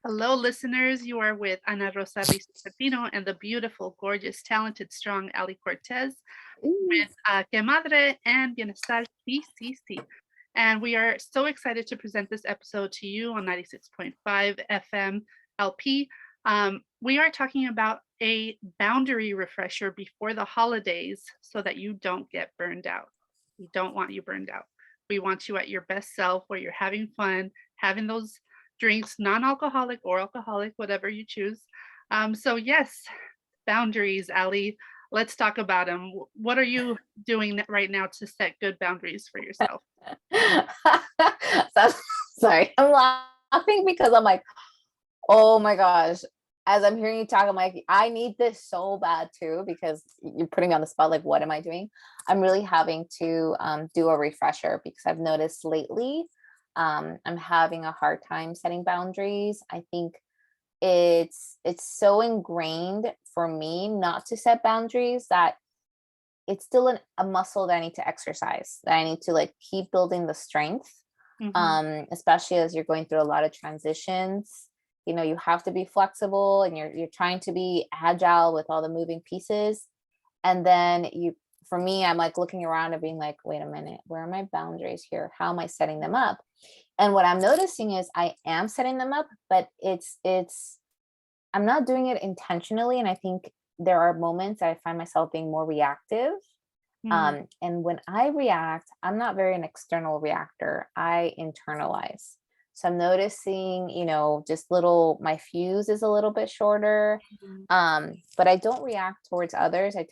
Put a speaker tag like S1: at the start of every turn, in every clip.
S1: Hello, listeners. You are with Ana Rosa Riz Patino and the beautiful, gorgeous, talented, strong Ali Cortez
S2: Ooh.
S1: with Que Madre and Bienestar CCC. And we are so excited to present this episode to you on 96.5 FM LP. We are talking about a boundary refresher before the holidays so that you don't get burned out. We don't want you burned out. We want you at your best self where you're having fun, having those drinks, non alcoholic or alcoholic, whatever you choose. So, yes, boundaries, Ali. Let's talk about them. What are you doing right now to set good boundaries for yourself?
S2: So- Sorry, I'm laughing because I'm like, oh my gosh. As I'm hearing you talk, I'm like, I need this so bad too, because you're putting me on the spot. Like, what am I doing? I'm really having to do a refresher because I've noticed lately I'm having a hard time setting boundaries. I think it's so ingrained for me not to set boundaries that it's still a muscle that I need to exercise, that I need to like keep building the strength.
S1: Hmm.
S2: Especially as you're going through a lot of transitions. You have to be flexible and you're trying to be agile with all the moving pieces. And then for me, I'm like looking around and being like, wait a minute, where are my boundaries here? How am I setting them up? And what I'm noticing is I am setting them up, but it's I'm not doing it intentionally. And I think there are moments I find myself being more reactive.
S1: Mm.
S2: And when I react, I'm not very an external reactor. I internalize. So I'm noticing, just my fuse is a little bit shorter.
S1: Mhm.
S2: But I don't react towards others. I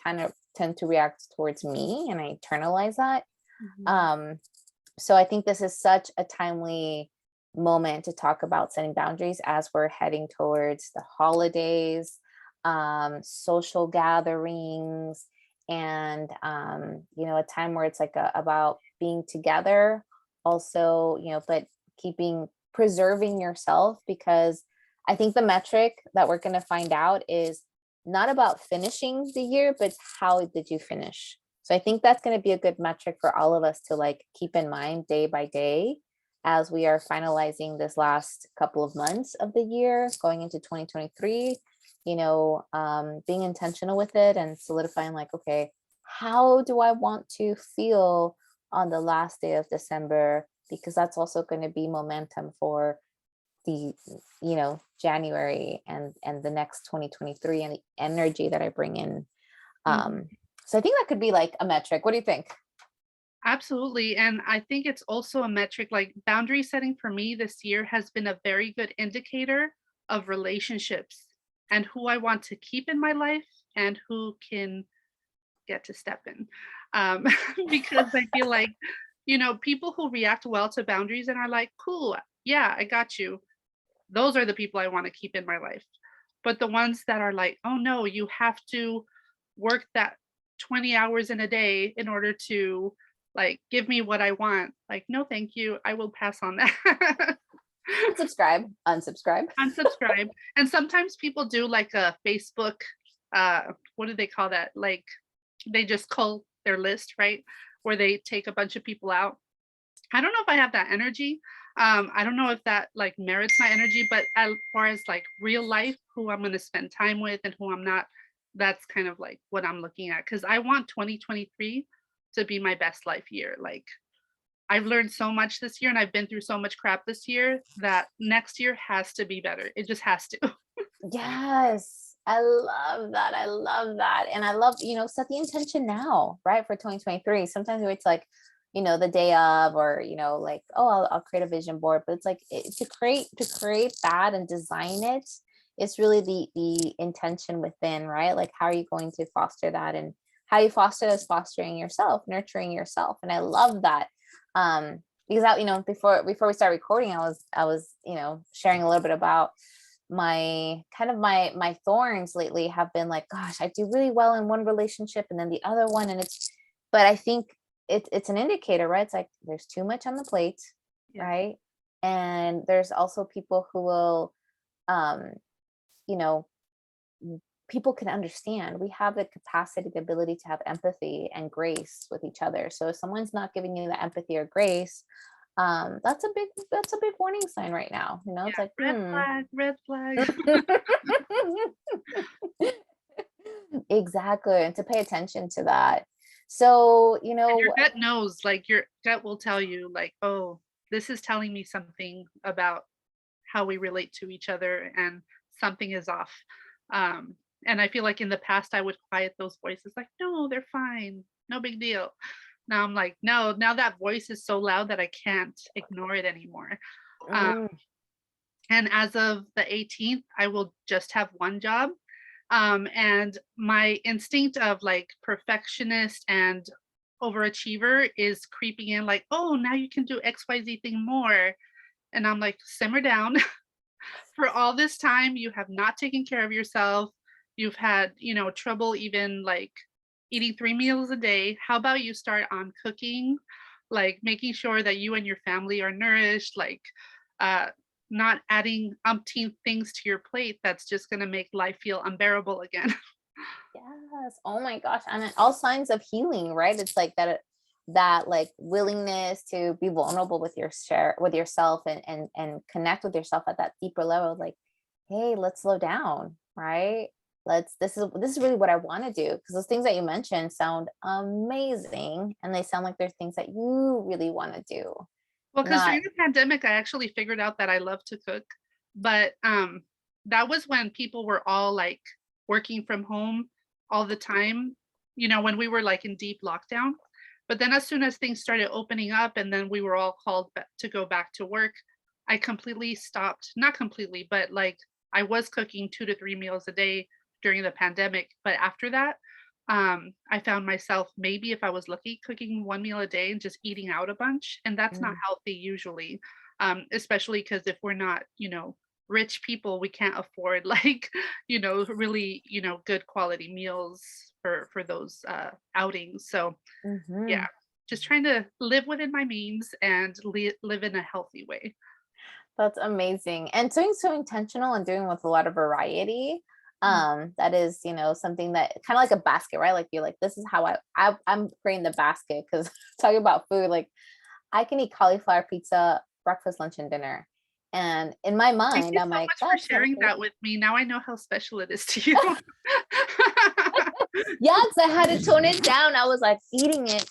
S2: tend to react towards me and I internalize that.
S1: Mhm.
S2: Um, so I think this is such a timely moment to talk about setting boundaries as we're heading towards the holidays, social gatherings, and a time where it's like about being together also, but preserving yourself, because I think the metric that we're going to find out is not about finishing the year, but how did you finish? So I think that's going to be a good metric for all of us to like keep in mind day by day as we are finalizing this last couple of months of the year going into 2023. Being intentional with it and solidifying like, okay, how do I want to feel on the last day of December? Because that's also going to be momentum for the January and the next 2023 and the energy that I bring in.
S1: Mhm.
S2: So I think that could be like a metric. What do you think?
S1: Absolutely. And I think it's also a metric like boundary setting for me this year has been a very good indicator of relationships and who I want to keep in my life and who can get to step in. Um, because I feel like, people who react well to boundaries and are like, cool, yeah, I got you. Those are the people I want to keep in my life. But the ones that are like, oh no, you have to work that 20 hours in a day in order to like give me what I want. Like, no, thank you. I will pass on that.
S2: Unsubscribe, unsubscribe.
S1: Unsubscribe. And sometimes people do like a Facebook, what do they call that? Like they just cull their list, right? Where they take a bunch of people out. I don't know if I have that energy. I don't know if that like merits my energy, but as far as like real life, who I'm going to spend time with and who I'm not, that's kind of like what I'm looking at. Cause I want 2023 to be my best life year. Like I've learned so much this year and I've been through so much crap this year that next year has to be better. It just has to.
S2: Yes. I love that. I love that. And I love, set the intention now, right? For 2023. Sometimes it's like, the day of, or, like, oh, I'll create a vision board, but it's like to create that and design it. It's really the intention within, right? Like, how are you going to foster that? And how you foster is fostering yourself, nurturing yourself. And I love that. Because before we start recording, I was sharing a little bit about my thorns lately have been like, gosh, I do really well in one relationship and then the other one, and but I think it's an indicator, right? It's like there's too much on the plate,
S1: Yeah.
S2: right? And there's also people who will um you know people can understand. We have the capacity, the ability to have empathy and grace with each other. So if someone's not giving you the empathy or grace, That's a big warning sign right now. You know, it's like,
S1: Yeah, red flag, red flag.
S2: Exactly, and to pay attention to that. So,
S1: And your gut knows, like, your gut will tell you, like, "Oh, this is telling me something about how we relate to each other, and something is off." Um, and I feel like in the past, I would quiet those voices, like, "No, they're fine. No big deal." Now I'm like, "No, now that voice is so loud that I can't ignore it anymore." Um,
S2: mm,
S1: and as of the 18th, I will just have one job. And my instinct of like perfectionist and overachiever is creeping in, like, oh, now you can do XYZ thing more. And I'm like, simmer down. For all this time, you have not taken care of yourself. You've had, trouble even like eating 3 meals a day. How about you start on cooking, like making sure that you and your family are nourished, like uh, not adding umpteen things to your plate that's just going to make life feel unbearable again.
S2: yes. Oh my gosh. And then all signs of healing, right? It's like that like willingness to be vulnerable with your share with yourself, and connect with yourself at that deeper level. Like, hey, let's slow down, right? This is really what I want to do, because those things that you mentioned sound amazing, and they sound like there's things that you really want to do.
S1: Well, because
S2: Not
S1: during the pandemic, I actually figured out that I love to cook, but, that was when people were all, like, working from home all the time, when we were, like, in deep lockdown. But then as soon as things started opening up and then we were all called ba to go back to work, I completely stopped, not completely, but, like, I was cooking 2 to 3 meals a day during the pandemic, but after that, I found myself, maybe if I was lucky, cooking 1 meal a day and just eating out a bunch, and that's not
S2: mm,
S1: healthy usually, especially because if we're not, rich people, we can't afford, like, really, good quality meals for those, outings, so, yeah,
S2: mhm.
S1: just trying to live within my means and live in a healthy way.
S2: That's amazing. And doing so intentional and doing with a lot of variety.
S1: Mm.
S2: That is, something that kind of like a basket, right? Like you're like, this is how I'm creating the basket, because talking about food, like I can eat cauliflower pizza breakfast, lunch, and dinner. And in my
S1: Thank
S2: mind,
S1: you
S2: I'm
S1: so
S2: like,
S1: much for
S2: that's
S1: sharing
S2: healthy.
S1: that with me, now I know how special it is to you.
S2: Yeah, because I had to tone it down. I was like eating it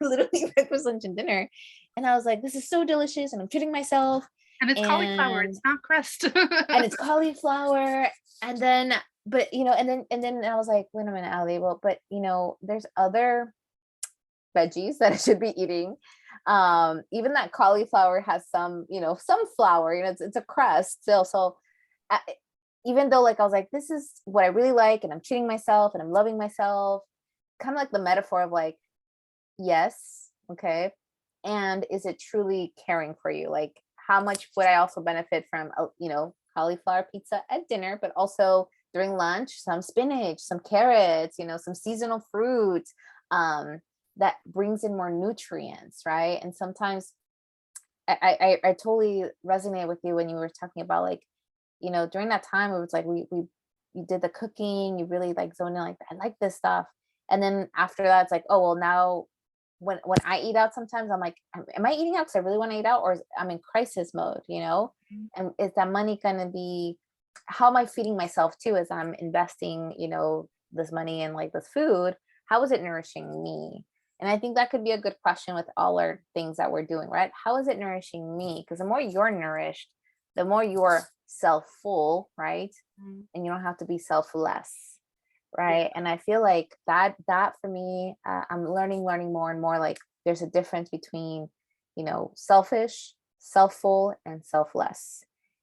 S2: literally breakfast, lunch, and dinner. And I was like, this is so delicious. And I'm treating myself.
S1: And it's cauliflower,
S2: And
S1: it's not crust.
S2: and it's cauliflower. And then but and then I was like, wait a minute, Ali, well, but there's other veggies that I should be eating. Even that cauliflower has some flour, it's a crust still. So I, even though, like, I was like, this is what I really like, and I'm treating myself and I'm loving myself, kind of like the metaphor of like, yes, okay, and is it truly caring for you? Like, how much would I also benefit from cauliflower pizza at dinner, but also during lunch, some spinach, some carrots, some seasonal fruit, um that brings in more nutrients, right? And sometimes I totally resonate with you when you were talking about, like, during that time it was like we you did the cooking, you really like zoned in, like, I like this stuff. And then after that, it's like, oh well, now when I eat out, sometimes I'm like, am I eating out because I really want to eat out, or I'm in crisis mode? And is that money gonna be, how am I feeding myself too, as I'm investing, this money in like this food? How is it nourishing me? And I think that could be a good question with all our things that we're doing, right? How is it nourishing me? Because the more you're nourished, the more you're self full, right?
S1: Mm,
S2: And you don't have to be selfless,
S1: yeah.
S2: right? And I feel like that for me, I'm learning more and more, like, there's a difference between selfish, self-full, and selfless.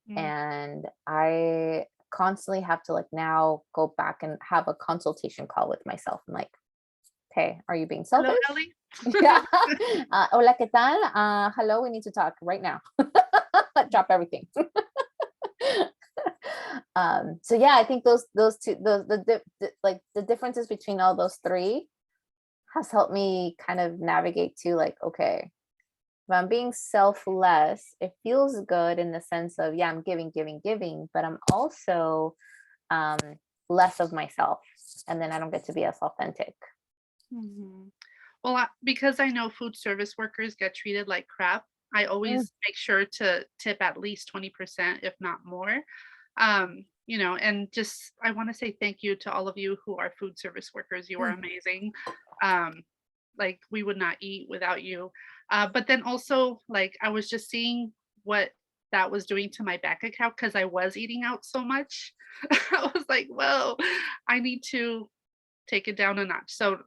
S1: Mm.
S2: And I constantly have to, like, now go back and have a consultation call with myself. I'm like, okay, are you being
S1: Hello,
S2: selfish?
S1: Ellie.
S2: Yeah. Hola, ¿qué tal? Hello, we need to talk right now. Drop everything. So yeah, I think those two, like the differences between all those three has helped me kind of navigate to, like, okay, if I'm being selfless, it feels good in the sense of, yeah, I'm giving, giving, giving, but I'm also um less of myself, and then I don't get to be as authentic.
S1: Mhm. Well, because I know food service workers get treated like crap, I
S2: Mm.
S1: always make sure to tip at least 20%, if not more. And just I want to say thank you to all of you who are food service workers. You are
S2: Mm.
S1: amazing. Um, like we would not eat without you. But then also, like I was just seeing what that was doing to my bank account because I was eating out so much. I was like, well, I need to take it down a notch. So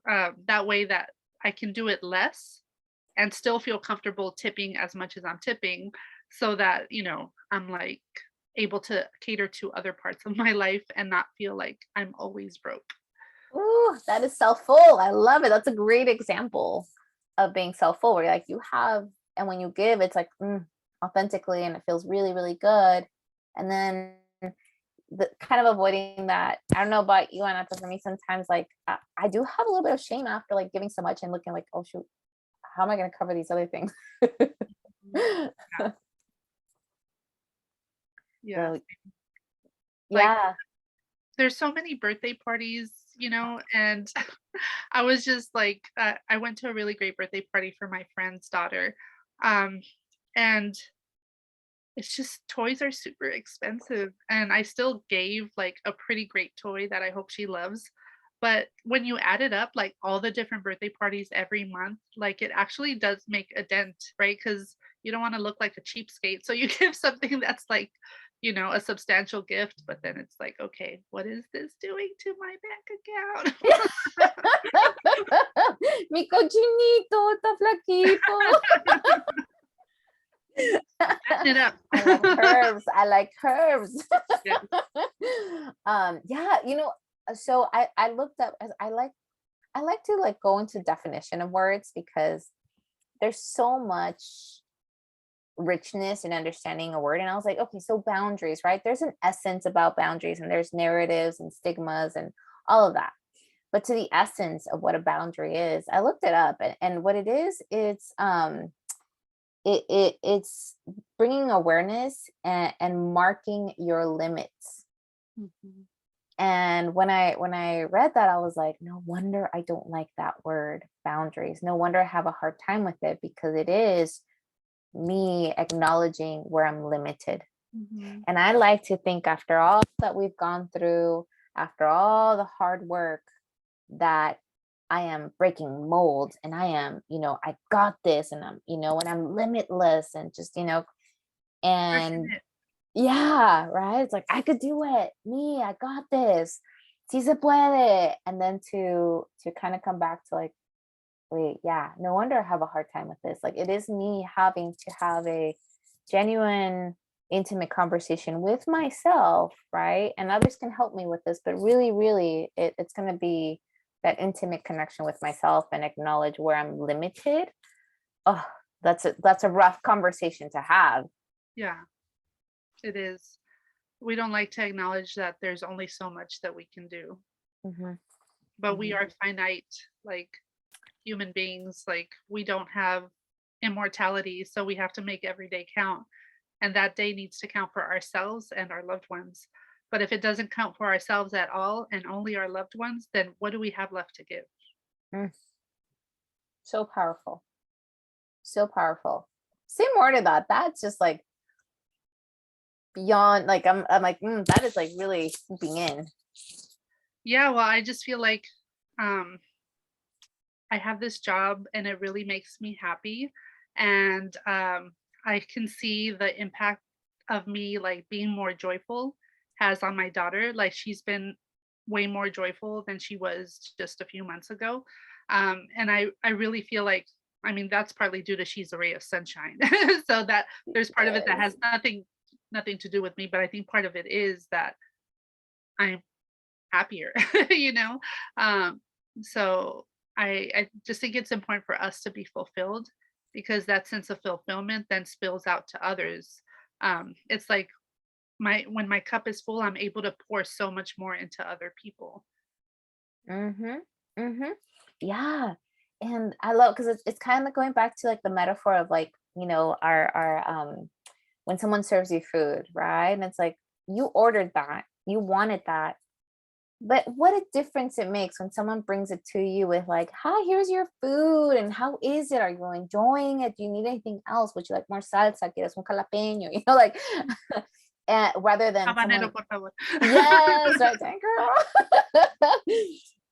S1: that way that I can do it less and still feel comfortable tipping as much as I'm tipping so that, I'm like able to cater to other parts of my life and not feel like I'm always broke.
S2: Ooh, that is self-full. I love it. That's a great example of being self-full, where like you have, and when you give, it's like authentically, and it feels really, really good. And then the kind of avoiding that. I don't know about you, Anna, but for me, sometimes like I do have a little bit of shame after like giving so much and looking like, oh shoot, how am I going to cover these other things?
S1: Mhm. Yeah. Yeah.
S2: So
S1: Like
S2: yeah.
S1: there's so many birthday parties, and I was just like, I went to a really great birthday party for my friend's daughter. Um, and it's just toys are super expensive. And I still gave like a pretty great toy that I hope she loves. But when you add it up, like all the different birthday parties every month, like it actually does make a dent, right? Because you don't want to look like a cheapskate. So you give something that's like, a substantial gift, but then it's like, okay, what is this doing to my bank
S2: Mi cochinito está flaquito.
S1: account? Fatten it up.
S2: I like curves. I like curves.
S1: Yeah.
S2: Yeah, so I looked up as I like to like go into definition of words because there's so much richness in understanding a word. And I was like, okay, so boundaries, right? There's an essence about boundaries, and there's narratives and stigmas and all of that. But to the essence of what a boundary is, I looked it up, and what it is, it's bringing awareness and marking your limits.
S1: Mhm.
S2: And when I read that, I was like, no wonder I don't like that word, boundaries. No wonder I have a hard time with it, because it is me acknowledging where I'm limited.
S1: Mhm.
S2: And I like to think, after all that we've gone through, after all the hard work, that I am breaking molds, and I am, I got this, and and I'm limitless, and just,
S1: Crushing
S2: and
S1: it.
S2: yeah, right. It's like, I could do it. Me, I got this. Si se puede. And then to kind of come back to like, wait, yeah, no wonder I have a hard time with this. Like, it is me having to have a genuine, intimate conversation with myself, right? And others can help me with this, but really, really, it's going to be that intimate connection with myself and acknowledge where I'm limited. Oh, that's a rough conversation to have.
S1: Yeah, it is. We don't like to acknowledge that there's only so much that we can do,
S2: Mhm,
S1: but we
S2: mhm.
S1: are finite, like human beings. Like we don't have immortality, so we have to make every day count. And that day needs to count for ourselves and our loved ones. But if it doesn't count for ourselves at all and only our loved ones, then what do we have left to give?
S2: Mm, so powerful. So powerful. Say more to that. That's just like beyond, like I'm like, that is like really swooping in.
S1: Yeah, well, I just feel like um I have this job and it really makes me happy. And I can see the impact of me like being more joyful has on my daughter. Like she's been way more joyful than she was just a few months ago. And I really feel like, I mean, that's partly due to she's a ray of sunshine. So that there's part of it that
S2: Yes.
S1: has nothing to do with me, but I think part of it is that I'm happier, you know? Um, so I just think it's important for us to be fulfilled because that sense of fulfillment then spills out to others. It's like when my cup is full, I'm able to pour so much more into other people.
S2: Mm-hmm. Mm-hmm. Yeah. And I love, because it's kind of going back to like the metaphor of like, our when someone serves you food, right? And it's like, you ordered that, you wanted that, But what a difference it makes when someone brings it to you with like, "Hi, here's your food, and how is it? Are you enjoying it? Do you need anything else? Would you like more salsa? ¿Quieres un jalapeño?" You know, like, and rather than
S1: Habanero,
S2: someone,
S1: por favor.
S2: yes, right, dang girl.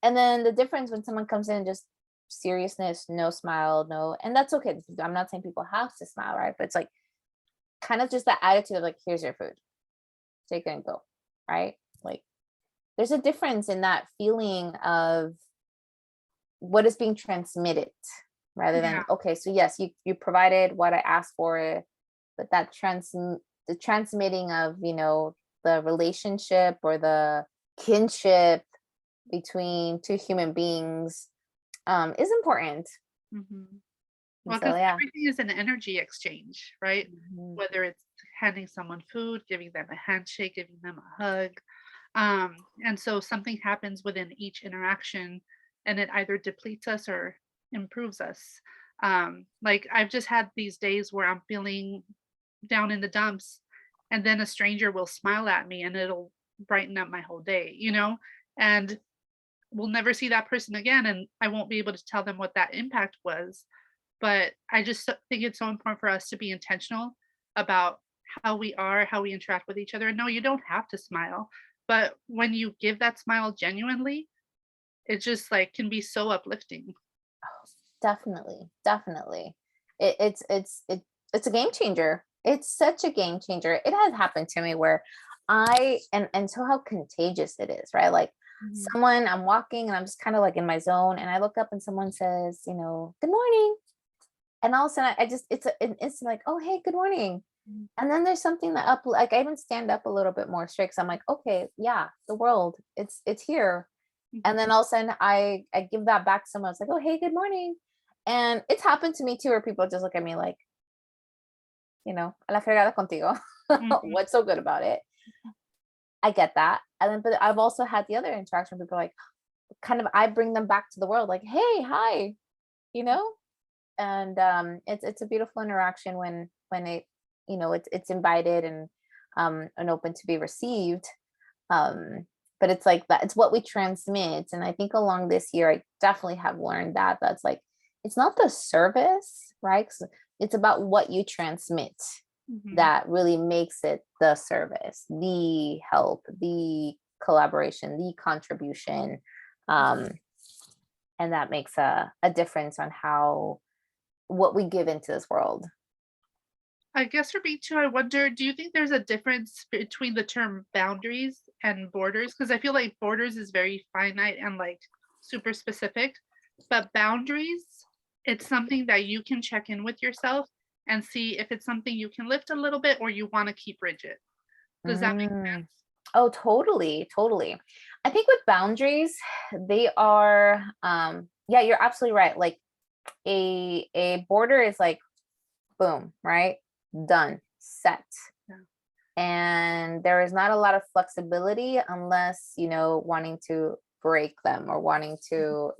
S2: And then the difference when someone comes in, just seriousness, no smile, no, and that's okay. I'm not saying people have to smile, right? But it's like kind of just that attitude of like, "Here's your food, take it and go," right? Like, there's a difference in that feeling of what is being transmitted rather
S1: Yeah.
S2: than, okay, so yes, you provided what I asked for, but that the transmitting of, the relationship or the kinship between two human beings is important.
S1: Mhm.
S2: And
S1: Well,
S2: so
S1: because
S2: yeah.
S1: everything is an energy exchange, right?
S2: Mhm.
S1: Whether it's handing someone food, giving them a handshake, giving them a hug. And so something happens within each interaction and it either depletes us or improves us. Like I've just had these days where I'm feeling down in the dumps and then a stranger will smile at me and it'll brighten up my whole day, And we'll never see that person again and I won't be able to tell them what that impact was, but I just think it's so important for us to be intentional about how we are, how we interact with each other. And no, you don't have to smile, but when you give that smile genuinely, it just like can be so uplifting.
S2: Definitely, definitely. It's a game changer. It's such a game changer. It has happened to me where and so how contagious it is, right? Like
S1: Mhm.
S2: someone, I'm walking and I'm just kind of like in my zone, and I look up and someone says, "Good morning," and all of a sudden I just an instant like, "Oh, hey, good morning."
S1: Mhm.
S2: And then there's something that up, like I even stand up a little bit more straight. So I'm like, okay, yeah, the world, it's here. And then all of a sudden I give that back to someone. It's like, "Oh, hey, good morning." And it's happened to me too, where people just look at me like, "A la fregada contigo."
S1: Mhm.
S2: What's so good about it? I get that. And then, but I've also had the other interaction where people like, kind of, I bring them back to the world, like, "Hey, hi," you know? And it's a beautiful interaction when it's invited and open to be received. um but it's like that, it's what we transmit. And I think along this year I definitely have learned that that's like, it's not the service, right? 'Cause it's about what you transmit
S1: Mhm.
S2: that really makes it the service, the help, the collaboration, the contribution. um and that makes a difference on how what we give into this world.
S1: I guess for me too, I wonder, do you think there's a difference between the term boundaries and borders? Because I feel like borders is very finite and like super specific, but boundaries, it's something that you can check in with yourself and see if it's something you can lift a little bit or you want to keep rigid. Does that make
S2: Mm.
S1: sense?
S2: Oh, totally, totally. I think with boundaries, they are yeah, you're absolutely right. Like a border is like boom, right? Done, set.
S1: Yeah.
S2: And there is not a lot of flexibility unless, wanting to break them or wanting
S1: Mhm.
S2: to,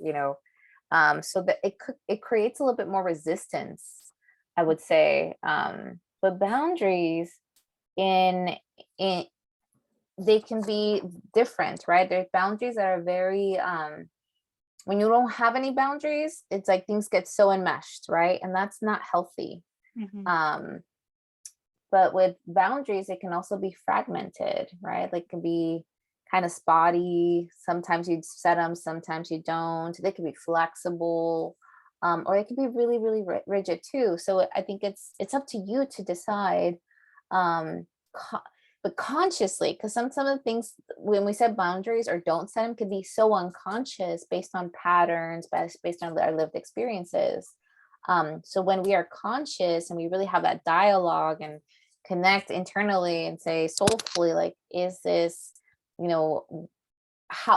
S2: so that it creates a little bit more resistance, I would say. But boundaries in in they can be different, right? There's boundaries that are very when you don't have any boundaries, it's like things get so enmeshed, right? And that's not healthy.
S1: Mhm.
S2: um but with boundaries it can also be fragmented, right? Like, it can be kind of spotty. Sometimes you set them, sometimes you don't. They can be flexible, or they can be really really rigid too. So I think it's up to you to decide, um but consciously, because some of the things when we set boundaries or don't set them can be so unconscious based on patterns, based on our lived experiences. So when we are conscious and we really have that dialogue and connect internally and say soulfully, like, is this, you know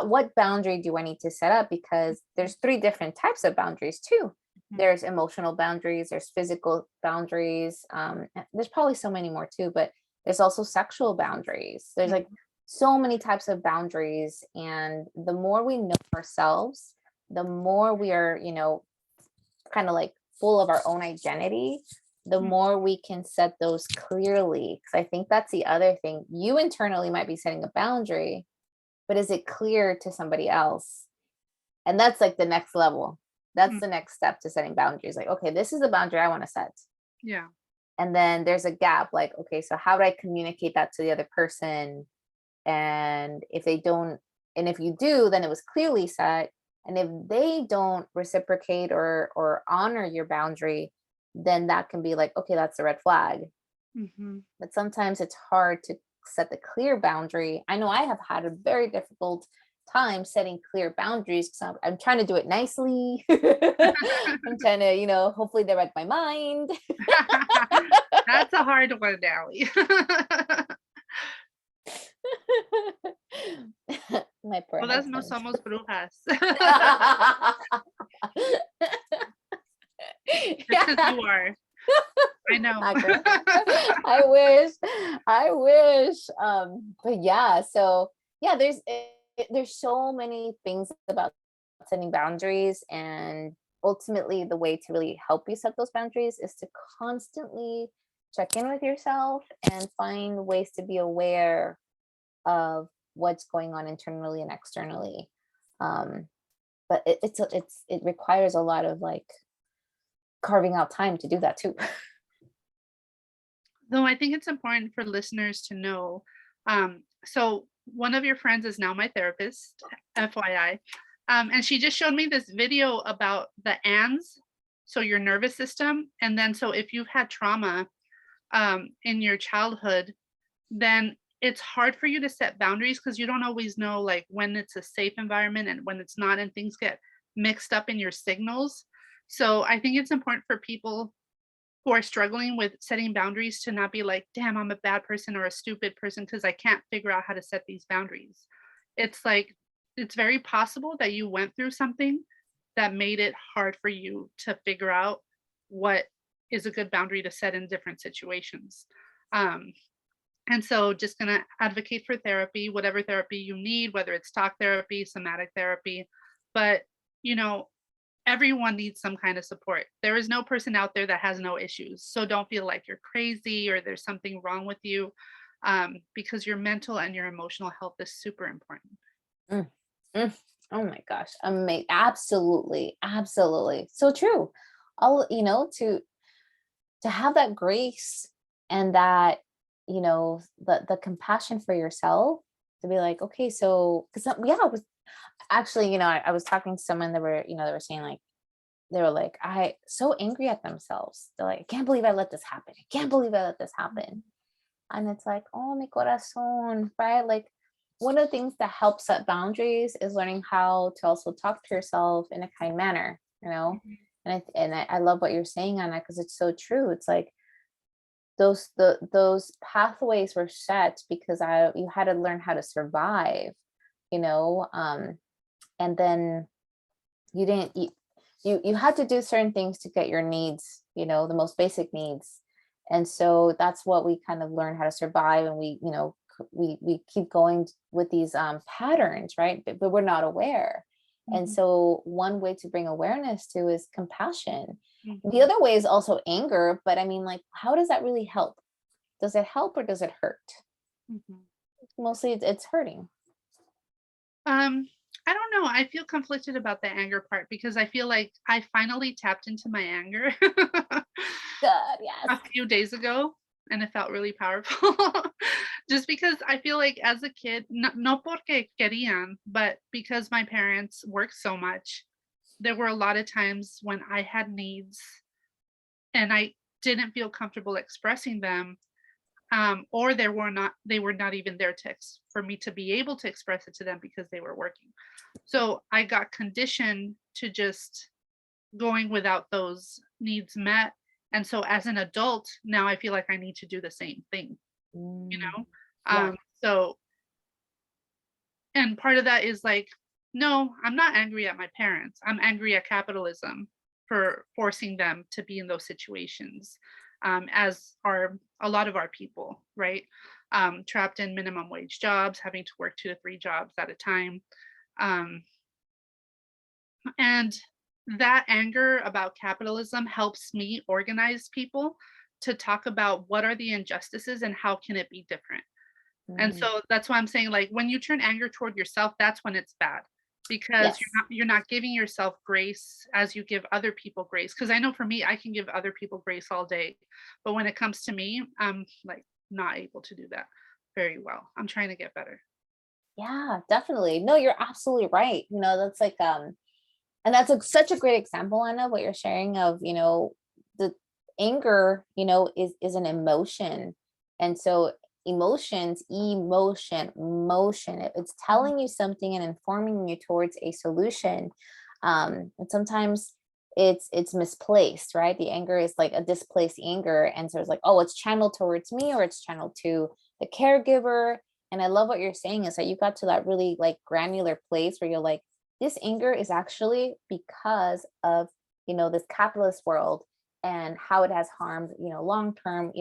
S2: what boundary do I need to set up? Because there's three different types of boundaries too.
S1: Mhm.
S2: There's emotional boundaries, there's physical boundaries, and there's probably so many more too, but there's also sexual boundaries. There's like
S1: Mhm.
S2: so many types of boundaries. And the more we know ourselves, the more we are, kind of like full of our own identity, the
S1: Mhm.
S2: more we can set those clearly. Because I think that's the other thing. You internally might be setting a boundary, but is it clear to somebody else? And that's like the next level. That's
S1: Mm,
S2: the next step to setting boundaries. Like, okay, this is the boundary I want to set.
S1: yeah.
S2: And then there's a gap. Like, okay, so how do I communicate that to the other person? And if they don't, and if you do, then it was clearly set. And if they don't reciprocate or honor your boundary, then that can be like, okay, that's a red flag.
S1: Mhm.
S2: But sometimes it's hard to set the clear boundary. I know I have had a very difficult time setting clear boundaries because I'm trying to do it nicely. I'm trying to, hopefully they read my mind.
S1: That's a hard one, Allie.
S2: My poor
S1: Todas no
S2: husband.
S1: somos brujas. Just 'cause
S2: Yeah.
S1: you are. I know.
S2: Okay. I wish. I wish. But yeah, so yeah, there's so many things about setting boundaries, and ultimately the way to really help you set those boundaries is to constantly check in with yourself and find ways to be aware of what's going on internally and externally. Um, but it requires a lot of like carving out time to do that too.
S1: Though I think it's important for listeners to know. So one of your friends is now my therapist, FYI. And she just showed me this video about the ANS, so your nervous system. And then, so if you've had trauma in your childhood, then it's hard for you to set boundaries because you don't always know like when it's a safe environment and when it's not, and things get mixed up in your signals. So I think it's important for people who are struggling with setting boundaries to not be like, damn, I'm a bad person or a stupid person because I can't figure out how to set these boundaries. It's like, it's very possible that you went through something that made it hard for you to figure out what is a good boundary to set in different situations. Um, and so just going to advocate for therapy, whatever therapy you need, whether it's talk therapy, somatic therapy. But, you know, everyone needs some kind of support. There is no person out there that has no issues. So don't feel like you're crazy or there's something wrong with you, because your mental and your emotional health is super important.
S2: Mm, mm. Oh my gosh. Absolutely. Absolutely. So true. All, to have that grace and that, the compassion for yourself to be like, okay, so, because yeah, it was actually, I was talking to someone that they were saying like, they were like, I so angry at themselves. They're like, I can't believe I let this happen. I can't believe I let this happen. And it's like, oh, mi corazón, right? Like, one of the things that helps set boundaries is learning how to also talk to yourself in a kind manner, you know?
S1: Mhm.
S2: And I love what you're saying on that because it's so true. It's like those pathways were set because you had to learn how to survive, you know, and then you didn't you had to do certain things to get your needs, the most basic needs. And so that's what we kind of learn how to survive, and we keep going with these patterns, right? But we're not aware. And
S1: Mhm.
S2: so one way to bring awareness to is compassion. The
S1: Mhm.
S2: other way is also anger, but I mean, like, how does that really help? Does it help or does it hurt?
S1: Mhm.
S2: Mostly it's hurting.
S1: Um, I don't know. I feel conflicted about the anger part because I feel like I finally tapped into my anger
S2: Good, yes.
S1: a few days ago, and it felt really powerful. Just because I feel like as a kid, no porque querían, but because my parents worked so much, there were a lot of times when I had needs and I didn't feel comfortable expressing them, or they were not even there for me to be able to express it to them because they were working. So I got conditioned to just going without those needs met. And so as an adult, now I feel like I need to do the same thing, you
S2: Mm,
S1: know?
S2: yeah.
S1: So, and part of that is like, no, I'm not angry at my parents. I'm angry at capitalism for forcing them to be in those situations, as are a lot of our people, right? Trapped in minimum wage jobs, having to work 2 to 3 jobs at a time. Um, And that anger about capitalism helps me organize people to talk about what are the injustices and how can it be different. And
S2: Mm.
S1: so that's why I'm saying, like, when you turn anger toward yourself, that's when it's bad, because
S2: Yes.
S1: you're not giving yourself grace as you give other people grace. Because I know for me, I can give other people grace all day, but when it comes to me, I'm, like, not able to do that very well. I'm trying to get better.
S2: Yeah, definitely. No, you're absolutely right. That's like and that's such a great example, Anna, what you're sharing of, the anger, is an emotion. And so emotion, it's
S1: Mhm.
S2: telling you something and informing you towards a solution. And sometimes it's misplaced, right? The anger is like a displaced anger. And so it's like, oh, it's channeled towards me or it's channeled to the caregiver. And I love what you're saying is that you got to that really like granular place where you're like, this anger is actually because of this capitalist world and how it has harmed long term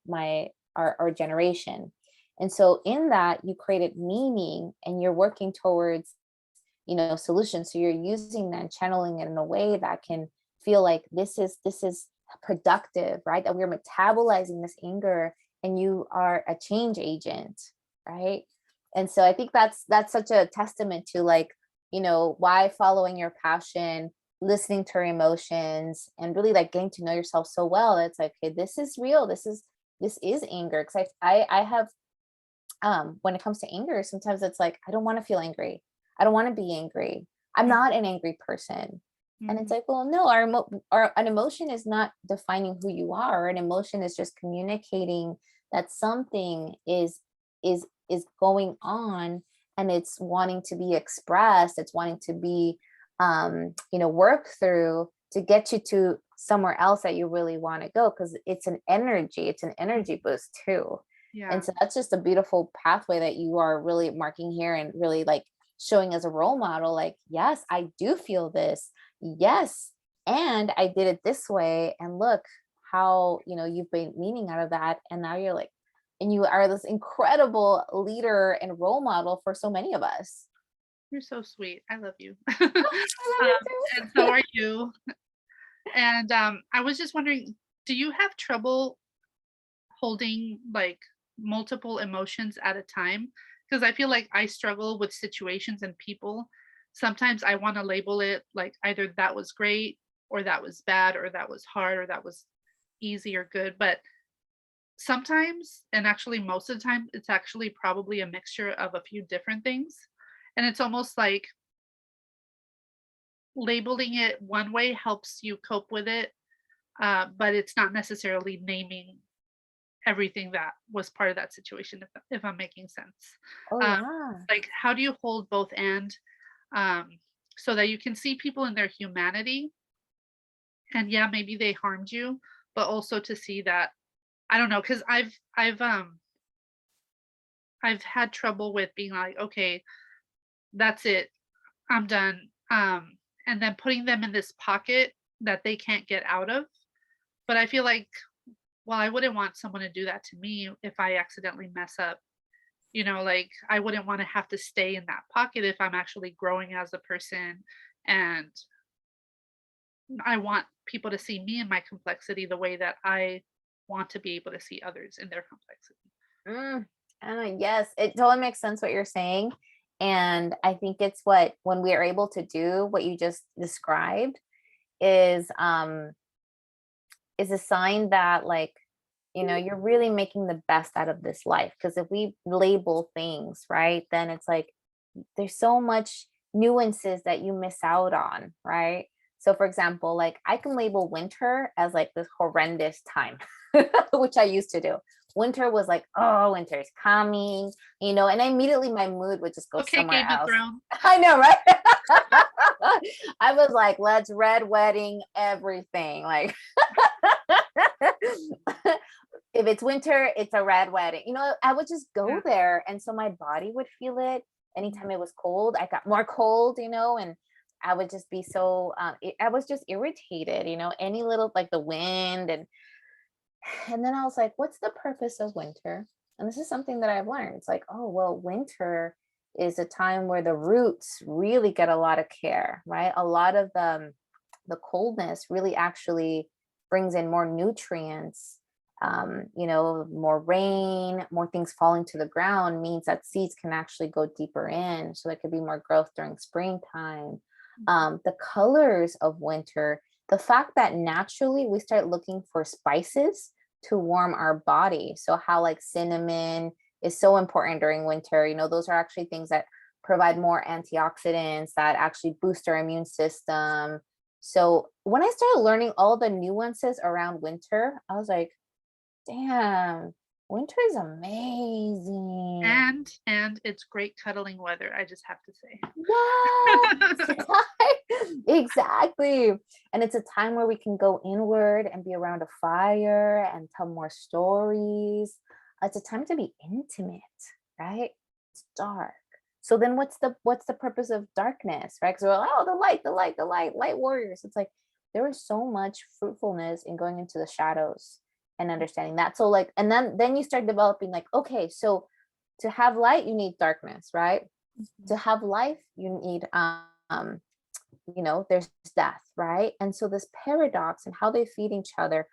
S2: my our generation. And so in that you created meaning and you're working towards solutions, so you're using that and channeling it in a way that can feel like this is productive, right? That we're metabolizing this anger and you are a change agent, right? And so I think that's such a testament to like why following your passion, listening to your emotions, and really like getting to know yourself so well. It's like, okay, this is real. This is anger. Because I have when it comes to anger, sometimes it's like I don't want to feel angry. I don't want to be angry. I'm
S1: Mhm,
S2: not an angry person. And it's
S1: mhm.
S2: like, well, no, an emotion is not defining who you are. An emotion is just communicating that something is going on and it's wanting to be expressed. It's wanting to be worked through to get you to somewhere else that you really want to go, because it's an energy boost too. And
S1: Yeah.
S2: so that's just a beautiful pathway that you are really marking here and really like showing as a role model, like, yes, I do feel this. Yes. And I did it this way. And look how, you've made meaning out of that. And now you're like, and you are this incredible leader and role model for so many of us.
S1: You're so sweet. I love you.
S2: I love you
S1: And so
S2: too.
S1: are you. And, I was just wondering, do you have trouble holding, like, multiple emotions at a time? Because I feel like I struggle with situations and people. Sometimes I wanna label it, like, either that was great, or that was bad, or that was hard, or that was easy or good, but sometimes, and actually most of the time, it's actually probably a mixture of a few different things, and it's almost like labeling it one way helps you cope with it, but it's not necessarily naming everything that was part of that situation, if I'm making sense.
S2: Oh
S1: Um,
S2: yeah.
S1: like, how do you hold both and, um, so that you can see people in their humanity, and yeah, maybe they harmed you, but also to see that, I don't know, because I've had trouble with being like, okay, that's it, I'm done, and then putting them in this pocket that they can't get out of. But I feel like, well, I wouldn't want someone to do that to me if I accidentally mess up. Like, I wouldn't want to have to stay in that pocket if I'm actually growing as a person. And I want people to see me in my complexity the way that I want to be able to see others in their complexity.
S2: Mm, yes, it totally makes sense what you're saying. And I think it's what when we are able to do what you just described is um is a sign that like you're really making the best out of this life. Because if we label things, right, then it's like there's so much nuances that you miss out on, right? So for example, like I can label winter as like this horrendous time, which I used to do. Winter was like, oh, winter is coming, and immediately my mood would just go
S1: Okay,
S2: somewhere
S1: Game of
S2: else.
S1: Thrones.
S2: I know, right? I was like, let's red wedding everything. Like if it's winter, it's a red wedding. I would just go
S1: Yeah.
S2: there. And so my body would feel it.
S1: Mhm.
S2: Anytime it was cold, I got more cold, and I would just be so, I was just irritated, any little, like the wind. And then I was like, what's the purpose of winter? And this is something that I've learned. It's like, oh, well, winter is a time where the roots really get a lot of care, right? A lot of the coldness really actually brings in more nutrients More rain, more things falling to the ground means that seeds can actually go deeper in. So there could be more growth during springtime. The colors of winter, the fact that naturally we start looking for spices to warm our body. So how like cinnamon is so important during winter, those are actually things that provide more antioxidants that actually boost our immune system. So when I started learning all the nuances around winter, I was like, damn, winter is amazing.
S1: And it's great cuddling weather, I just have to say.
S2: Yes, exactly. And it's a time where we can go inward and be around a fire and tell more stories. It's a time to be intimate, right? It's dark. So then what's the purpose of darkness, right? Because we're like, oh, the light, the light, the light, light warriors. It's like there is so much fruitfulness in going into the shadows and understanding that. So like, and then you start developing like, okay, so to have light, you need darkness, right? To have life, you need there's death, right? And so this paradox and how they feed each other.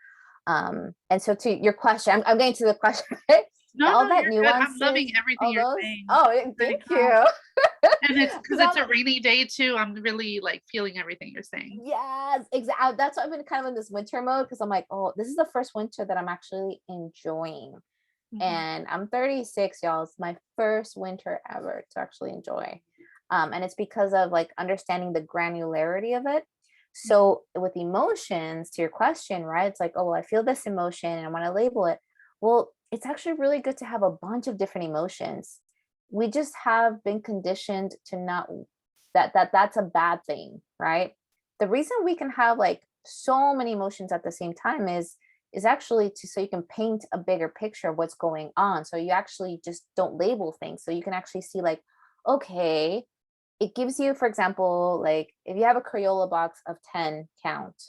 S2: And so to your question, I'm getting to the question, right?
S1: No,
S2: All
S1: no,
S2: that
S1: you're good. I'm loving
S2: nuances,
S1: everything
S2: all
S1: you're
S2: those.
S1: saying.
S2: Oh,
S1: I
S2: thank
S1: know.
S2: you.
S1: And it's because
S2: 'Cause
S1: it's a rainy day too. I'm really like feeling everything you're saying.
S2: yes, exactly. That's why I've been kind of in this winter mode because I'm like, oh, this is the first winter that I'm actually enjoying.
S1: Mhm.
S2: And I'm 36, y'all. It's my first winter ever to actually enjoy. And it's because of like understanding the granularity of it.
S1: Mhm.
S2: So with emotions, to your question, right? It's like, oh, well, I feel this emotion and I want to label it. Well, it's actually really good to have a bunch of different emotions. We just have been conditioned to not that's a bad thing, right? The reason we can have like so many emotions at the same time is actually to so you can paint a bigger picture of what's going on. So you actually just don't label things. So you can actually see like, okay, it gives you, for example, like if you have a Crayola box of 10 count,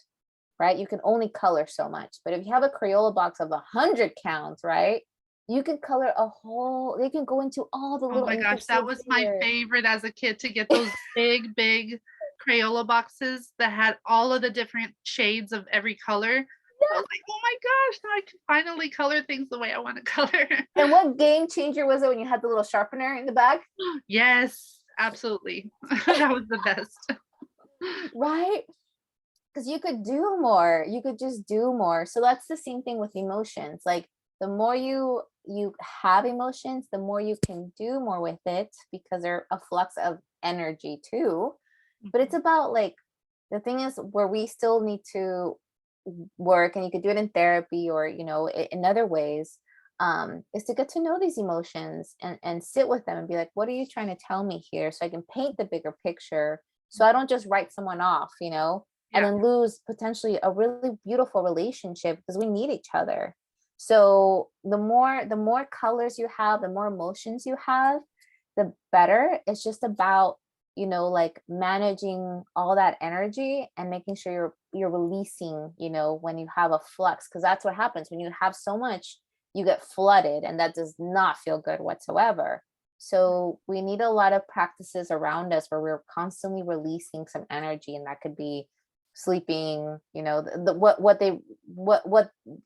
S2: right? You can only color so much. But if you have a Crayola box of 100 count, right? You can color a whole, they can go into all the
S1: Oh
S2: little,
S1: my
S2: and you can
S1: gosh,
S2: see
S1: that
S2: a
S1: was my
S2: bigger.
S1: favorite as a kid to get those big, big Crayola boxes that had all of the different shades of every color. I was like, "Oh my gosh, now I can finally color things the way I wanna color."
S2: And what game changer was it when you had the little sharpener in the back?
S1: Yes, absolutely. That was the best.
S2: Right? Because you could do more, you could just do more. So that's the same thing with emotions. Like the more you have emotions, the more you can do more with it because they're a flux of energy too. But it's
S1: Mhm.
S2: about like the thing is where we still need to work, and you could do it in therapy or in other ways, is to get to know these emotions and sit with them and be like, what are you trying to tell me here, so I can paint the bigger picture, so I don't just write someone off, and
S1: Yeah.
S2: then lose potentially a really beautiful relationship because we need each other. So the more colors you have, the more emotions you have, the better. It's just about like managing all that energy and making sure you're releasing, when you have a flux, because that's what happens when you have so much. You get flooded, and that does not feel good whatsoever. So we need a lot of practices around us where we're constantly releasing some energy, and that could be sleeping, what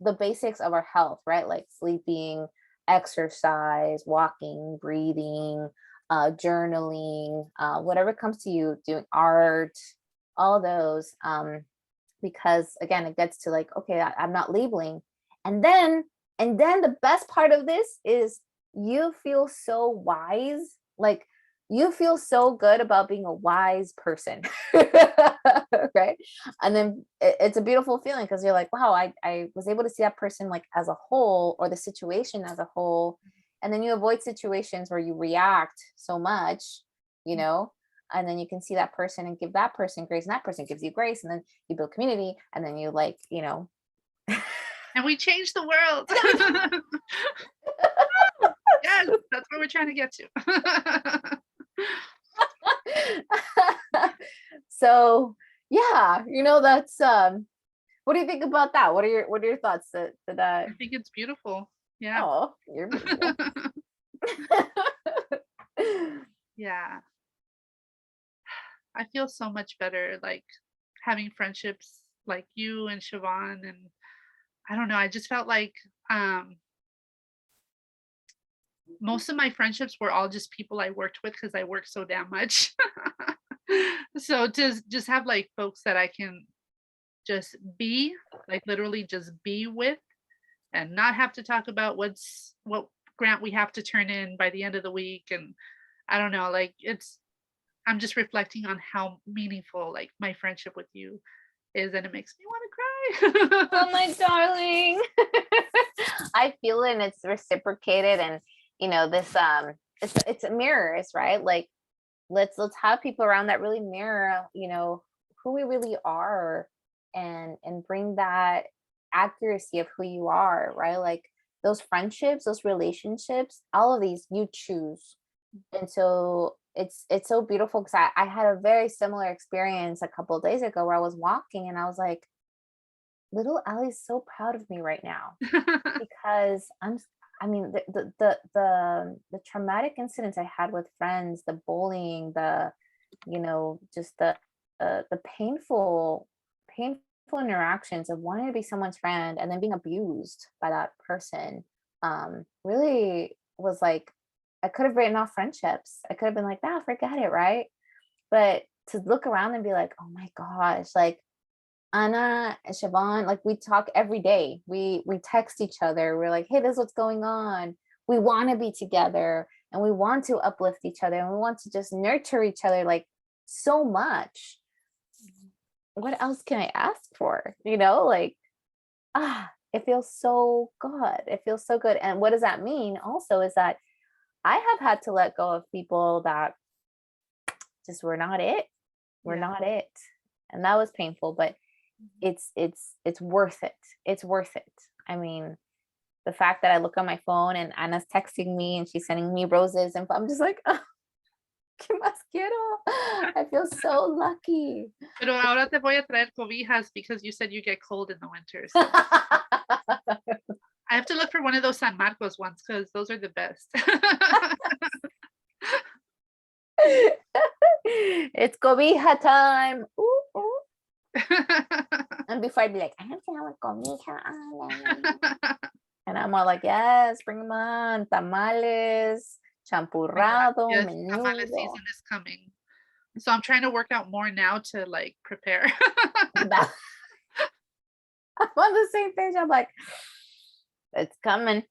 S2: the basics of our health, right? Like sleeping, exercise, walking, breathing, journaling, whatever comes to you, doing art, all those. Because again, it gets to like, okay, I'm not labeling. And then, the best part of this is you feel so wise. Like you feel so good about being a wise person. Right. And then it's a beautiful feeling because you're like, wow, I was able to see that person like as a whole, or the situation as a whole. And then you avoid situations where you react so much, you know, and then you can see that person and give that person grace, and that person gives you grace, and then you build community, and then you like,
S1: And we changed the world.
S2: and then we
S1: Yes, that's what we're trying to get to.
S2: so yeah, that's what do you think about that? What are your thoughts to that?
S1: I think it's beautiful. Yeah.
S2: Oh, you're beautiful.
S1: Yeah. I feel so much better, like, having friendships like you and Siobhan, and I don't know, I just felt like most of my friendships were all just people I worked with because I work so damn much. So to just have like folks that I can just be, like literally just be with and not have to talk about what grant we have to turn in by the end of the week. And I don't know, like I'm just reflecting on how meaningful like my friendship with you is, and it makes me want to cry.
S2: Oh my darling. I feel it and it's reciprocated, and this it's mirrors, right? Like let's have people around that really mirror, who we really are, and bring that accuracy of who you are, right? Like those friendships, those relationships, all of these you choose. And so it's so beautiful because I had a very similar experience a couple of days ago where I was walking and I was like, little Allie's so proud of me right now because I mean the traumatic incidents I had with friends, the bullying, the just the painful interactions of wanting to be someone's friend and then being abused by that person, really was like, I could have written off friendships. I could have been like, nah, forget it, right? But to look around and be like, oh my gosh, like Anna and Siobhan, like we talk every day. We text each other. We're like, hey, this is what's going on. We want to be together and we want to uplift each other and we want to just nurture each other like so much. What else can I ask for? Like, it feels so good. It feels so good. And what does that mean also is that I have had to let go of people that just were not it. Were
S1: Yeah.
S2: not it. And that was painful, but it's worth it. It's worth it. I mean, the fact that I look on my phone and Anna's texting me and she's sending me roses and I'm just like, oh, ¿qué más quiero? I feel so lucky.
S1: Pero ahora te voy a traer cobijas because you said you get cold in the winter. So I have to look for one of those San Marcos ones because those are the best.
S2: It's cobija time. Ooh, ooh. And before I'd be like, I have to have a cobija. And I'm all like, yes, bring them on. Tamales,
S1: My God,
S2: champurrado,
S1: yes, tamale
S2: menudo.
S1: season is coming. So I'm trying to work out more now to like prepare.
S2: I'm on the same page. I'm like, it's coming.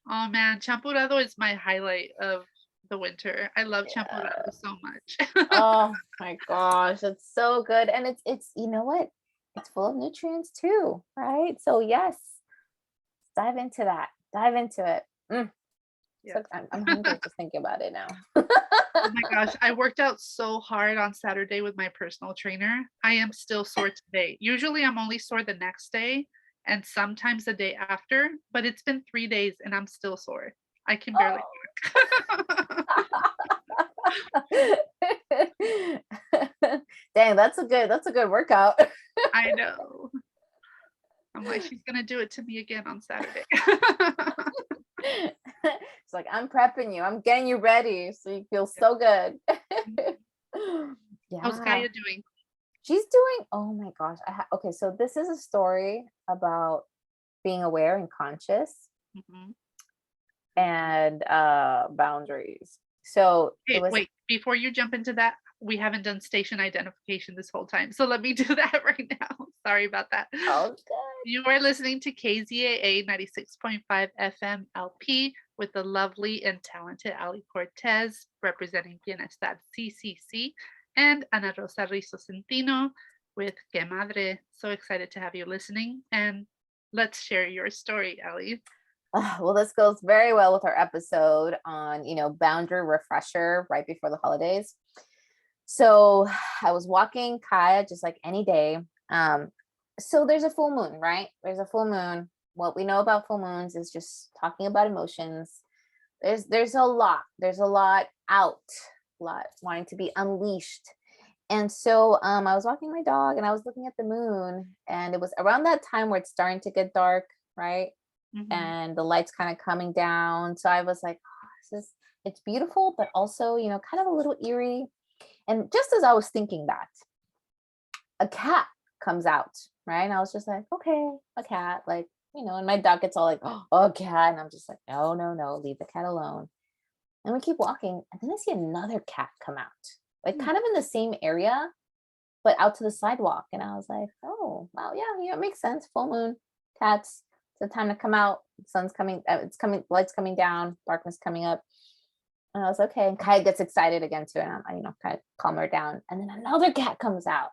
S1: Oh man, champurrado is my highlight of the winter. I love
S2: Yeah.
S1: champurrado so much.
S2: Oh my gosh, it's so good. And it's you know what? It's full of nutrients too, right? So yes, dive into that. Dive into it. So
S1: Yes.
S2: I'm hungry just thinking about it now.
S1: Oh my gosh, I worked out so hard on Saturday with my personal trainer. I am still sore today. Usually I'm only sore the next day and sometimes the day after, but it's been 3 days and I'm still sore. I can barely walk.
S2: Dang, that's a good workout.
S1: I know. I'm like, she's gonna do it to me again on Saturday.
S2: It's like, I'm prepping you. I'm getting you ready so you feel so good.
S1: How's
S2: Yeah.
S1: Gaia doing?
S2: She's doing, oh my gosh. Okay, so this is a story about being aware and conscious
S1: Mhm.
S2: and boundaries. So it
S1: Hey,
S2: was,
S1: wait, before you jump into that, we haven't done station identification this whole time. So let me do that right now. Sorry about that.
S2: oh good.
S1: You are listening to KZAA 96.5 FM LP with the lovely and talented Ali Cortez representing Bienestar CCC and Ana Rosa Rizzo Centino with Que Madre. So excited to have you listening. And let's share your story, Ali.
S2: Well, this goes very well with our episode on, boundary refresher right before the holidays. So I was walking Kaya just like any day. So there's a full moon, right? There's a full moon. What we know about full moons is just talking about emotions. There's a lot. There's a lot out, a lot wanting to be unleashed. And so I was walking my dog and I was looking at the moon, and it was around that time where it's starting to get dark, right?
S1: Mhm.
S2: And the lights kind of coming down. So I was like, oh, it's beautiful, but also, kind of a little eerie. And just as I was thinking that, a cat comes out, right? And I was just like, okay, a cat, like, and my dog gets all like, oh, a cat. And I'm just like, no, no, no, leave the cat alone. And we keep walking. And then I see another cat come out, like
S1: Hmm.
S2: kind of in the same area, but out to the sidewalk. And I was like, oh, wow, yeah, it makes sense. Full moon, cats, it's the time to come out. Sun's coming, it's coming, light's coming down, darkness coming up. And I was okay. And Kaya gets excited again too. And I, kind of calm her down. And then another cat comes out.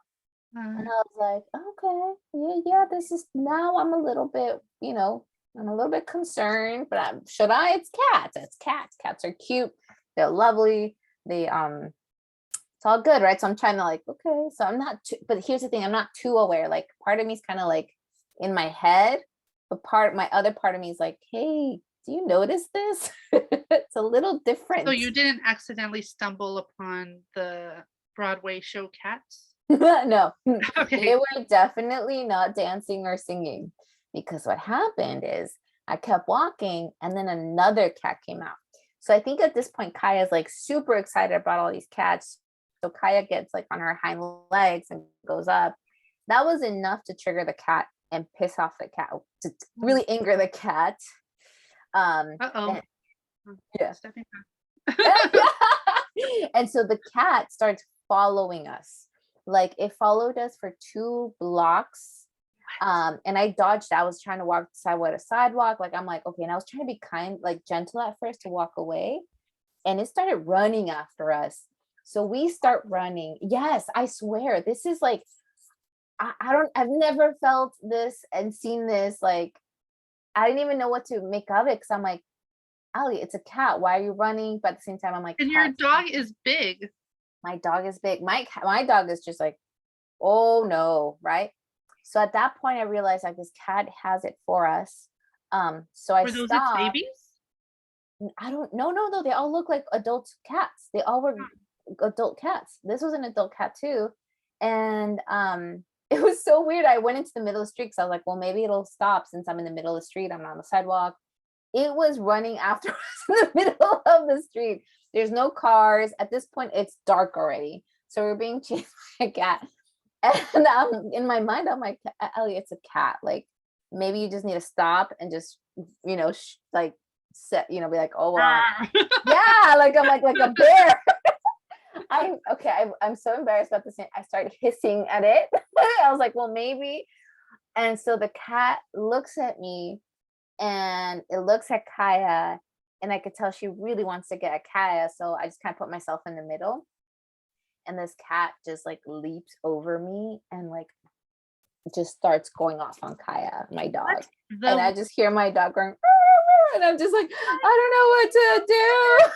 S2: And I
S1: Uh,
S2: was like, okay, yeah, yeah, this is now I'm a little bit, I'm a little bit concerned, but should I? It's cats. It's cats. Cats are cute. They're lovely. It's all good, right? So I'm trying to like, okay, so I'm not too, but here's the thing, I'm not too aware. Like part of me is kind of like in my head, but my other part of me is like, hey, do you notice this? It's a little
S1: so
S2: different.
S1: you didn't accidentally stumble upon the Broadway show Cats?
S2: No, they
S1: Okay.
S2: were definitely not dancing or singing, because what happened is I kept walking and then another cat came out. So I think at this point, Kaya's like super excited about all these cats. So Kaya gets like on her hind legs and goes up. That was enough to trigger the cat and piss off the cat, to really anger the cat.
S1: Uh-oh.
S2: And yeah.
S1: Stepping back.
S2: And so the cat starts following us. Like it followed us for 2 blocks. And I dodged. I was trying to walk sidewalk to sidewalk. Like I'm like, okay. And I was trying to be kind, like gentle at first to walk away. And it started running after us. So we start running. Yes, I swear. This is like, I've never felt this and seen this. Like, I didn't even know what to make of it. Cause I'm like, Ali, it's a cat. Why are you running? But at the same time, I'm like,
S1: And your
S2: cats.
S1: dog is big.
S2: My dog is big. My dog is just like, oh no, right? So at that point, I realized like this cat has it for us. So I
S1: Were those its
S2: stopped.
S1: babies?
S2: I don't no no no. They all look like adult cats. They all were adult cats. This was an adult cat too, and it was so weird. I went into the middle of the street because I was like, well, maybe it'll stop since I'm in the middle of the street. I'm not on the sidewalk. It was running after us in the middle of the street. There's no cars at this point. It's dark already, so we're being chased by a cat. And in my mind, I'm like, Ellie, it's a cat. Like maybe you just need to stop and just, like set, be like, oh well, yeah. Like I'm like a bear. I'm okay. I'm so embarrassed about this. I started hissing at it. I was like, well, maybe. And so the cat looks at me and it looks at Kaya, and I could tell she really wants to get at Kaya. So I just kind of put myself in the middle, and this cat just like leaps over me and like just starts going off on Kaya, my dog.
S1: What's
S2: And I
S1: the
S2: just hear my dog going, "Rrr, rrr," and I'm just like, I don't know what to do.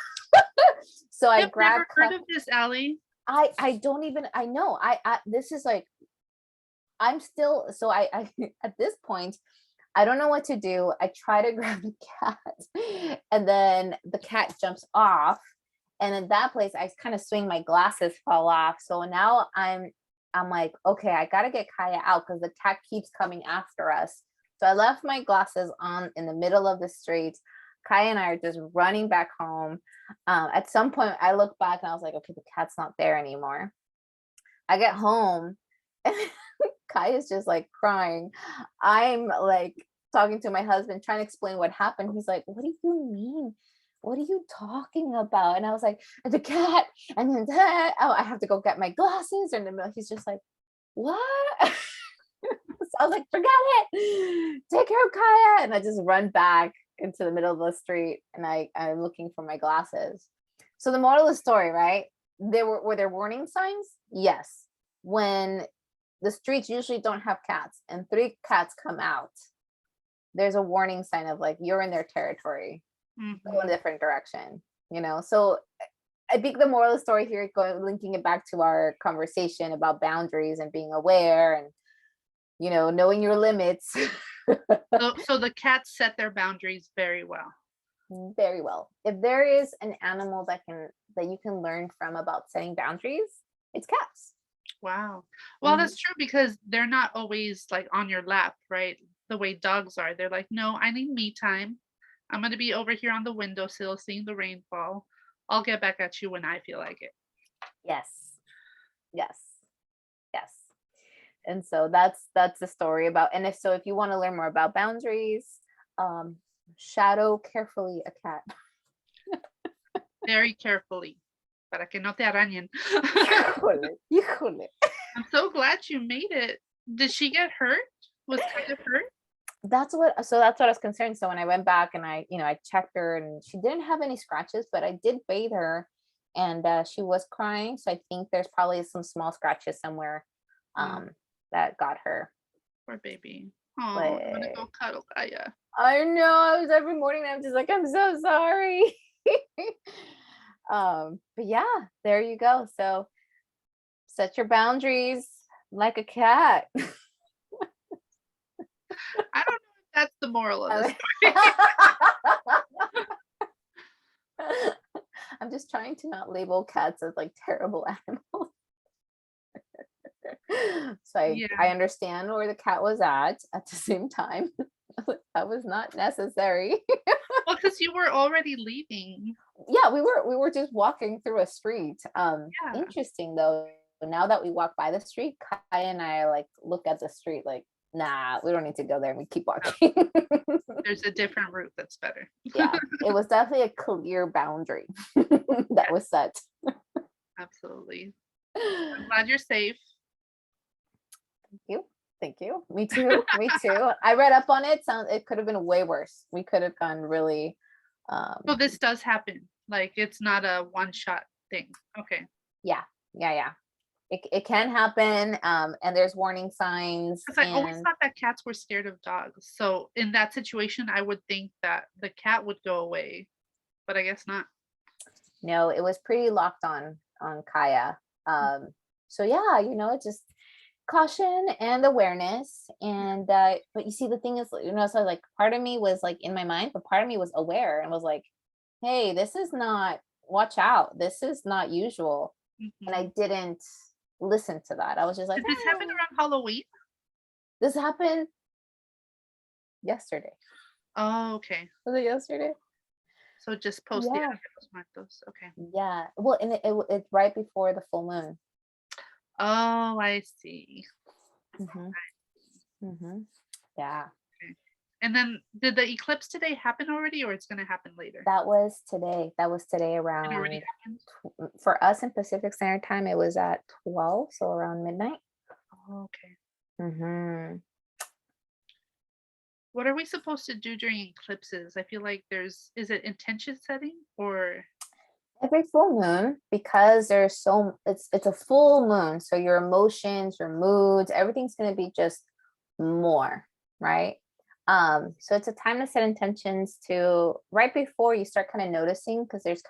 S2: So I
S1: I've never
S2: grab
S1: heard of this, Allie.
S2: I don't even I know. I this is like I'm still so I at this point I don't know what to do. I try to grab the cat and then the cat jumps off. And in that place, I kind of swing, my glasses fall off. So now I'm like, okay, I gotta get Kaya out because the cat keeps coming after us. So I left my glasses on in the middle of the street. Kaya and I are just running back home. At some point, I look back and I was like, okay, the cat's not there anymore. I get home and Kaya's just like crying. I'm like talking to my husband, trying to explain what happened. He's like, what do you mean? What are you talking about? And I was like, the cat. And then that, oh, I have to go get my glasses. And then he's just like, what? So I was like, forget it. Take care of Kaya. And I just run back into the middle of the street and I'm looking for my glasses. So the moral of the story, right? Were there warning signs? Yes. When the streets usually don't have cats and 3 cats come out, there's a warning sign of like, you're in their territory, go in a
S1: Mhm.
S2: different direction, So I think the moral of the story here, linking it back to our conversation about boundaries and being aware and, knowing your limits.
S1: So the cats set their boundaries very well.
S2: Very well. If there is an animal that you can learn from about setting boundaries, it's cats.
S1: Wow. Well,
S2: Mhm.
S1: that's true because they're not always like on your lap, right? The way dogs are. They're like, no, I need me time. I'm going to be over here on the windowsill seeing the rainfall. I'll get back at you when I feel like it.
S2: Yes. Yes. Yes. And so that's the story about. And if you want to learn more about boundaries, um, shadow carefully a cat.
S1: Very carefully, para que no te arañen.
S2: Híjole, híjole.
S1: I'm so glad you made it. Did she get hurt? Was kind of hurt?
S2: That's what I was concerned. So when I went back and I checked her and she didn't have any scratches, but I did bathe her and she was crying. So I think there's probably some small scratches somewhere
S1: Oh,
S2: that got her.
S1: poor baby. Oh, I'm gonna
S2: But
S1: go cuddle Kaya.
S2: I know I was every morning I'm just like, I'm so sorry. But yeah, there you go. So set your boundaries like a cat.
S1: I don't know if that's the moral of this.
S2: I'm just trying to not label cats as like terrible animals. So
S1: Yeah.
S2: I understand where the cat was at the same time. That was not necessary.
S1: Well, because you were already leaving.
S2: Yeah, we were just walking through a street.
S1: Yeah.
S2: Interesting though. Now that we walk by the street, Kai and I like look at the street like, nah, we don't need to go there, and we keep walking.
S1: There's a different route that's better.
S2: Yeah, it was definitely a clear boundary that was set.
S1: Absolutely. I'm glad you're safe.
S2: Thank you. Thank you. Me too. Me too. I read up on it. It could have been way worse. We could have gone really
S1: So this does happen. Like it's not a one shot thing. Okay.
S2: yeah. Yeah, yeah. It can happen. And there's warning signs
S1: Because I always
S2: and
S1: thought that cats were scared of dogs. So in that situation, I would think that the cat would go away, but I guess not.
S2: no, it was pretty locked on Kaya. So yeah, it's just caution and awareness. And but you see the thing is, so like part of me was like in my mind, but part of me was aware and was like, hey, this is not, watch out, this is not usual. And
S1: Mhm.
S2: I didn't listen to that. I was just like,
S1: Did this happen around Halloween?
S2: this happened yesterday.
S1: Oh, okay.
S2: Was it yesterday?
S1: So just post the Dia
S2: Yeah.
S1: de los Muertos. Okay.
S2: Yeah. Well, and it's right before the full moon.
S1: Oh, I see.
S2: Hmm. Hmm. Yeah.
S1: Okay. And then did the eclipse today happen already or it's going to happen later?
S2: That was today. That was today
S1: It already
S2: around,
S1: happened?
S2: for us in Pacific Standard Time, it was at 12, so around midnight.
S1: Oh, okay.
S2: Hmm.
S1: What are we supposed to do during eclipses? I feel like is it intention setting or
S2: Every full moon, because it's a full moon, so your emotions, your moods, everything's going to be just more, right? So it's a time to set intentions to right before you start kind of noticing, because there's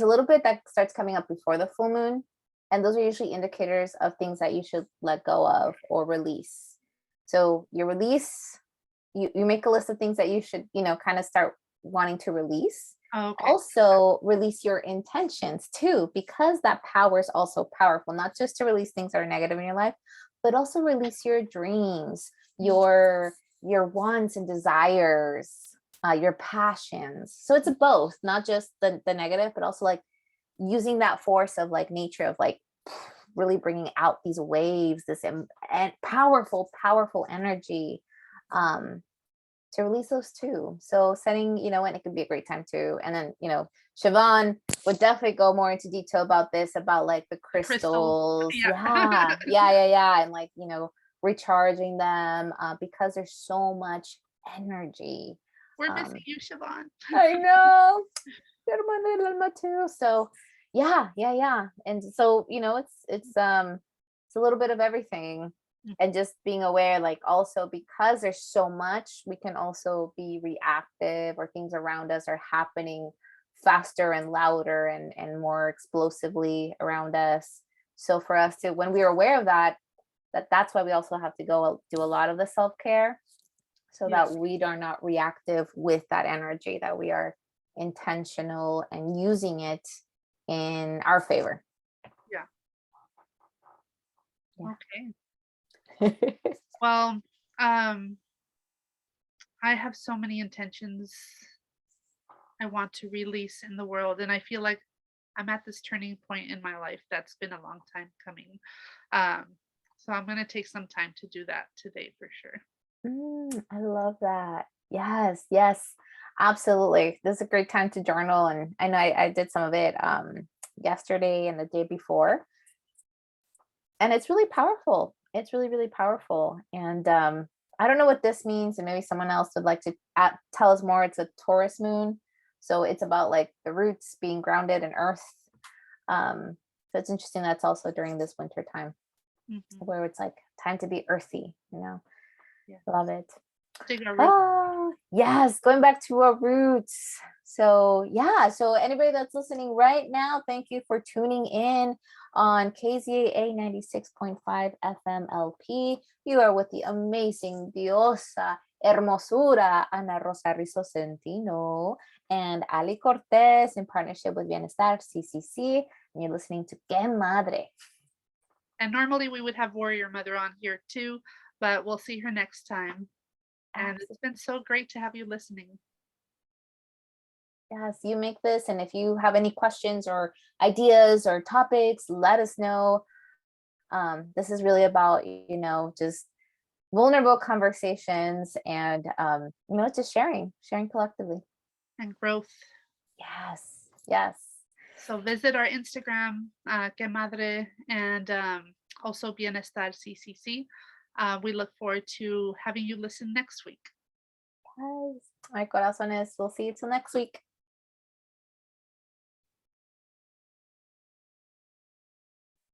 S2: a little bit that starts coming up before the full moon, and those are usually indicators of things that you should let go of or release. So you make a list of things that you should kind of start wanting to release.
S1: oh, okay.
S2: Also release your intentions too, because that power is also powerful, not just to release things that are negative in your life, but also release your dreams, your wants and desires, your passions. So it's both, not just the negative, but also like using that force of like nature of like really bringing out these waves, and powerful energy, to release those too. So setting, and it could be a great time too. And then, Siobhan would definitely go more into detail about this, about like the
S1: Crystals.
S2: crystals.
S1: Yeah.
S2: Yeah, yeah. And like, recharging them, because there's so much energy.
S1: We're
S2: Um,
S1: missing you, Siobhan.
S2: I know. Hermana del alma too. So yeah. And so, it's a little bit of everything.
S1: Mm.
S2: And just being aware, like also because there's so much, we can also be reactive, or things around us are happening faster and louder and more explosively around us. So for us to, when we are aware of that's why we also have to go do a lot of the self-care, so
S1: Yeah.
S2: that we are not reactive with that energy, that we are intentional and using it in our favor.
S1: Yeah.
S2: Yeah.
S1: Okay. Well, I have so many intentions I want to release in the world, and I feel like I'm at this turning point in my life that's been a long time coming. Um, So I'm going to take some time to do that today for sure.
S2: I love that. Yes, yes, absolutely. This is a great time to journal. And I know I did some of it yesterday and the day before. And it's really powerful. It's really, really powerful. And I don't know what this means. And maybe someone else would like to tell us more. It's a Taurus moon. So it's about like the roots being grounded in earth. So it's interesting that's also during this winter time
S1: Hmm.
S2: where it's like time to be earthy,
S1: Yeah.
S2: Love it.
S1: Dig our roots.
S2: Oh, yes, going back to our roots. So, yeah, so anybody that's listening right now, thank you for tuning in on KZAA 96.5 FMLP. You are with the amazing Diosa Hermosura Ana Rosa Rizzo Centino and Ali Cortez in partnership with Bienestar CCC. And you're listening to Que Madre.
S1: And normally we would have Warrior Mother on here too, but we'll see her next time. And it's been so great to have you listening.
S2: Yes, you make this. And if you have any questions or ideas or topics, let us know. This is really about, just vulnerable conversations and, just sharing collectively.
S1: And growth.
S2: Yes, yes.
S1: So visit our Instagram, Que Madre, and also Bienestar CCC. We look forward to having you listen next week.
S2: Yes. My corazones. We'll see you till next week.